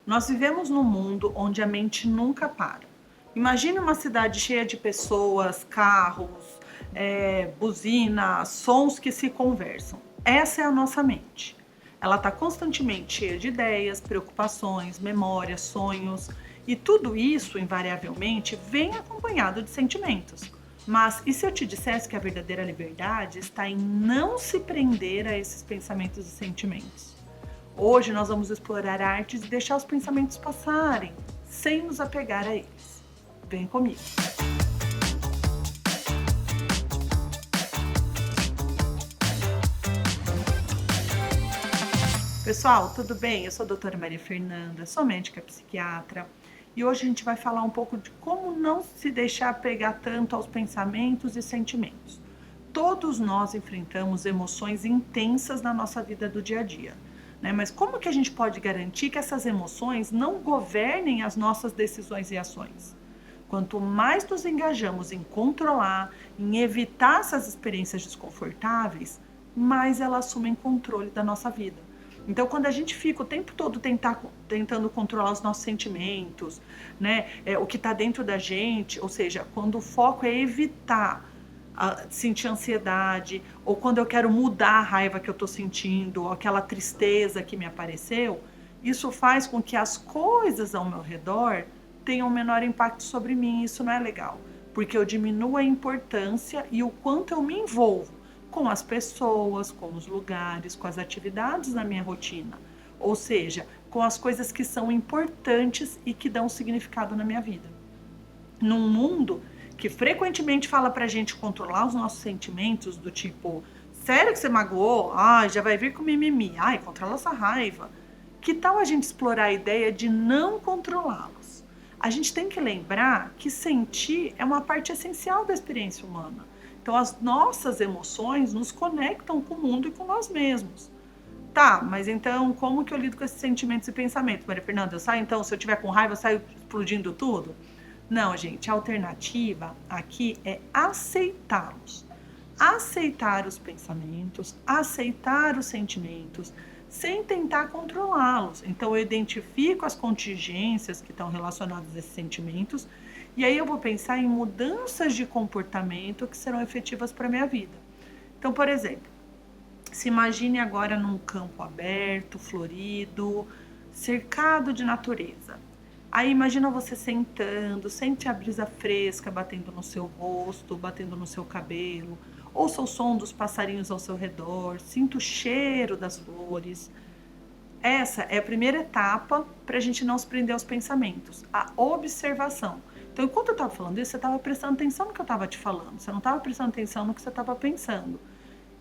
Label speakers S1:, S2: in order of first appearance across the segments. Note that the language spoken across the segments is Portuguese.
S1: Nós vivemos num mundo onde a mente nunca para. Imagine uma cidade cheia de pessoas, carros, buzina, sons que se conversam. Essa é a nossa mente. Ela está constantemente cheia de ideias, preocupações, memórias, sonhos, e tudo isso, invariavelmente, vem acompanhado de sentimentos. Mas e se eu te dissesse que a verdadeira liberdade está em não se prender a esses pensamentos e sentimentos? Hoje nós vamos explorar artes e deixar os pensamentos passarem, sem nos apegar a eles. Vem comigo! Pessoal, tudo bem? Eu sou a doutora Maria Fernanda, sou médica psiquiatra e hoje a gente vai falar um pouco de como não se deixar pegar tanto aos pensamentos e sentimentos. Todos nós enfrentamos emoções intensas na nossa vida do dia a dia, né? Mas como que a gente pode garantir que essas emoções não governem as nossas decisões e ações? Quanto mais nos engajamos em controlar, em evitar essas experiências desconfortáveis, mais elas assumem controle da nossa vida. Então, quando a gente fica o tempo todo tentando controlar os nossos sentimentos, né, o que está dentro da gente, ou seja, quando o foco é evitar sentir ansiedade, ou quando eu quero mudar a raiva que eu estou sentindo, ou aquela tristeza que me apareceu, isso faz com que as coisas ao meu redor tenham um menor impacto sobre mim. Isso não é legal, porque eu diminuo a importância e o quanto eu me envolvo com as pessoas, com os lugares, com as atividades na minha rotina. Ou seja, com as coisas que são importantes e que dão significado na minha vida. Num mundo que frequentemente fala pra gente controlar os nossos sentimentos, do tipo, sério que você magoou? Ai, já vai vir com mimimi. Ai, controla essa raiva. Que tal a gente explorar a ideia de não controlá-los? A gente tem que lembrar que sentir é uma parte essencial da experiência humana. Então, as nossas emoções nos conectam com o mundo e com nós mesmos. Tá, mas então como que eu lido com esses sentimentos e pensamentos, Maria Fernanda? Eu saio então, se eu tiver com raiva, eu saio explodindo tudo? Não, gente, a alternativa aqui é aceitá-los. Aceitar os pensamentos, aceitar os sentimentos, sem tentar controlá-los. Então, eu identifico as contingências que estão relacionadas a esses sentimentos e aí eu vou pensar em mudanças de comportamento que serão efetivas para a minha vida. Então, por exemplo, se imagine agora num campo aberto, florido, cercado de natureza. Aí imagina você sentando, sente a brisa fresca batendo no seu rosto, batendo no seu cabelo, ouça o som dos passarinhos ao seu redor, sinta o cheiro das flores. Essa é a primeira etapa para a gente não se prender aos pensamentos, a observação. Então, enquanto eu estava falando isso, você estava prestando atenção no que eu estava te falando, você não estava prestando atenção no que você estava pensando.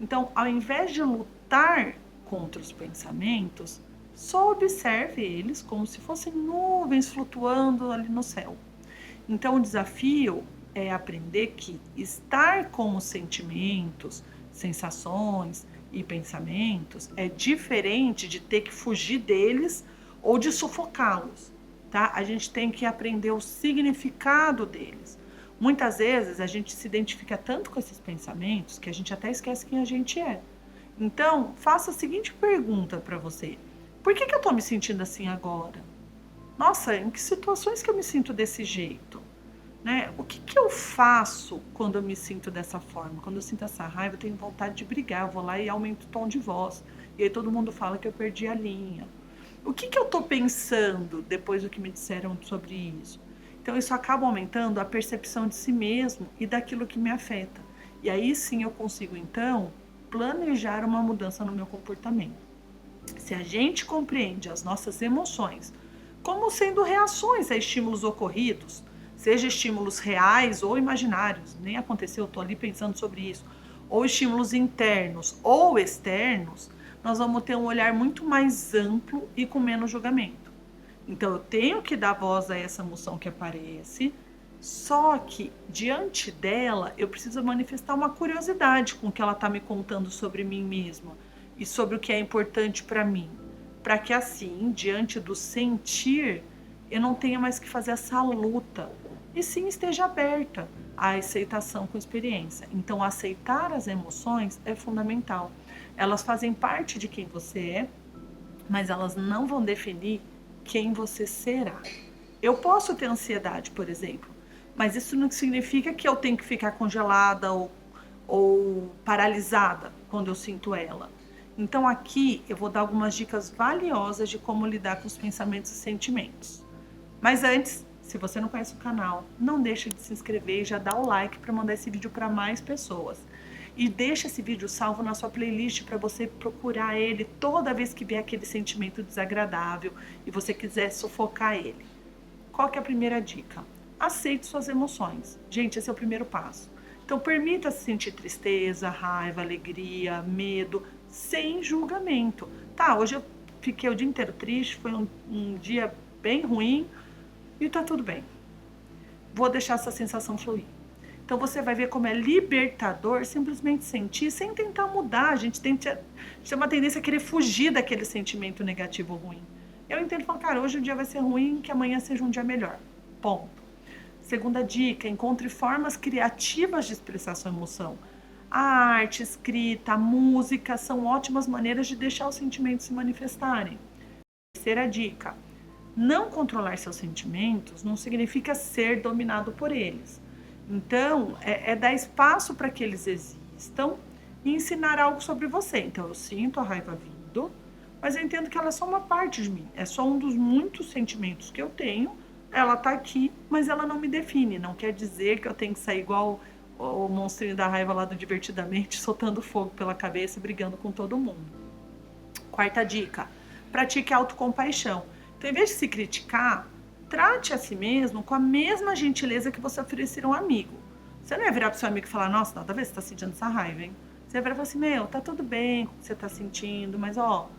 S1: Então, ao invés de lutar contra os pensamentos, só observe eles como se fossem nuvens flutuando ali no céu. Então, o desafio é aprender que estar com os sentimentos, sensações e pensamentos é diferente de ter que fugir deles ou de sufocá-los, tá? A gente tem que aprender o significado deles. Muitas vezes a gente se identifica tanto com esses pensamentos que a gente até esquece quem a gente é. Então, faça a seguinte pergunta para você: por que eu estou me sentindo assim agora? Nossa, em que situações que eu me sinto desse jeito? Né? O que eu faço quando eu me sinto dessa forma? Quando eu sinto essa raiva, eu tenho vontade de brigar, eu vou lá e aumento o tom de voz. E aí todo mundo fala que eu perdi a linha. O que eu estou pensando depois do que me disseram sobre isso? Então isso acaba aumentando a percepção de si mesmo e daquilo que me afeta. E aí sim eu consigo então planejar uma mudança no meu comportamento. Se a gente compreende as nossas emoções como sendo reações a estímulos ocorridos, seja estímulos reais ou imaginários, nem aconteceu, eu estou ali pensando sobre isso, ou estímulos internos ou externos, nós vamos ter um olhar muito mais amplo e com menos julgamento. Então, eu tenho que dar voz a essa emoção que aparece, só que, diante dela, eu preciso manifestar uma curiosidade com o que ela está me contando sobre mim mesma e sobre o que é importante para mim, para que assim, diante do sentir, eu não tenha mais que fazer essa luta, e sim esteja aberta à aceitação com experiência. Então, aceitar as emoções é fundamental. Elas fazem parte de quem você é, mas elas não vão definir quem você será. Eu posso ter ansiedade, por exemplo, mas isso não significa que eu tenho que ficar congelada ou paralisada quando eu sinto ela. Então aqui eu vou dar algumas dicas valiosas de como lidar com os pensamentos e sentimentos. Mas antes, se você não conhece o canal, não deixe de se inscrever e já dá o like para mandar esse vídeo para mais pessoas. E deixa esse vídeo salvo na sua playlist para você procurar ele toda vez que vier aquele sentimento desagradável e você quiser sufocar ele. Qual que é a primeira dica? Aceite suas emoções. Gente, esse é o primeiro passo. Então, permita-se sentir tristeza, raiva, alegria, medo, sem julgamento. Tá, hoje eu fiquei o dia inteiro triste, foi um dia bem ruim e tá tudo bem. Vou deixar essa sensação fluir. Então, você vai ver como é libertador simplesmente sentir sem tentar mudar. A gente tem uma tendência a querer fugir daquele sentimento negativo ou ruim. Eu entendo falar, cara, hoje o dia vai ser ruim, que amanhã seja um dia melhor. Ponto. Segunda dica, encontre formas criativas de expressar sua emoção. A arte, escrita, a música são ótimas maneiras de deixar os sentimentos se manifestarem. Terceira dica, não controlar seus sentimentos não significa ser dominado por eles. Então, é dar espaço para que eles existam e ensinar algo sobre você. Então, eu sinto a raiva vindo, mas eu entendo que ela é só uma parte de mim. É só um dos muitos sentimentos que eu tenho. Ela tá aqui, mas ela não me define. Não quer dizer que eu tenho que sair igual o monstrinho da raiva lá do Divertidamente, soltando fogo pela cabeça e brigando com todo mundo. Quarta dica, pratique autocompaixão. Então, em vez de se criticar, trate a si mesmo com a mesma gentileza que você oferecer a um amigo. Você não ia virar pro seu amigo e falar, nossa, nada a ver, você tá sentindo essa raiva, hein? Você ia virar e falar assim, meu, tá tudo bem com o que você tá sentindo, mas ó,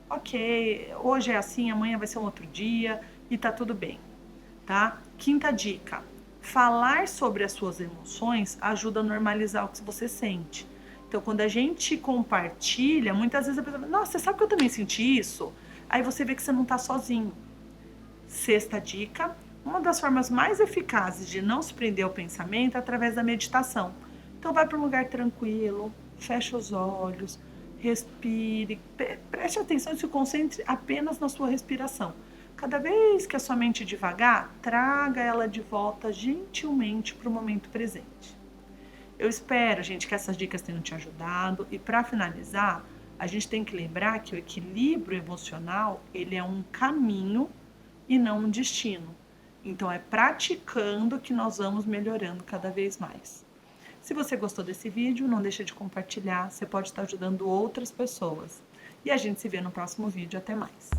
S1: ok, hoje é assim, amanhã vai ser um outro dia e tá tudo bem, tá? Quinta dica, falar sobre as suas emoções ajuda a normalizar o que você sente. Então, quando a gente compartilha, muitas vezes a pessoa fala, nossa, você sabe que eu também senti isso? Aí você vê que você não tá sozinho. Sexta dica, uma das formas mais eficazes de não se prender ao pensamento é através da meditação. Então vai para um lugar tranquilo, fecha os olhos, respire, preste atenção e se concentre apenas na sua respiração. Cada vez que a sua mente devagar, traga ela de volta gentilmente para o momento presente. Eu espero, gente, que essas dicas tenham te ajudado e para finalizar, a gente tem que lembrar que o equilíbrio emocional, ele é um caminho e não um destino. Então, é praticando que nós vamos melhorando cada vez mais. Se você gostou desse vídeo, não deixa de compartilhar, você pode estar ajudando outras pessoas. E a gente se vê no próximo vídeo. Até mais!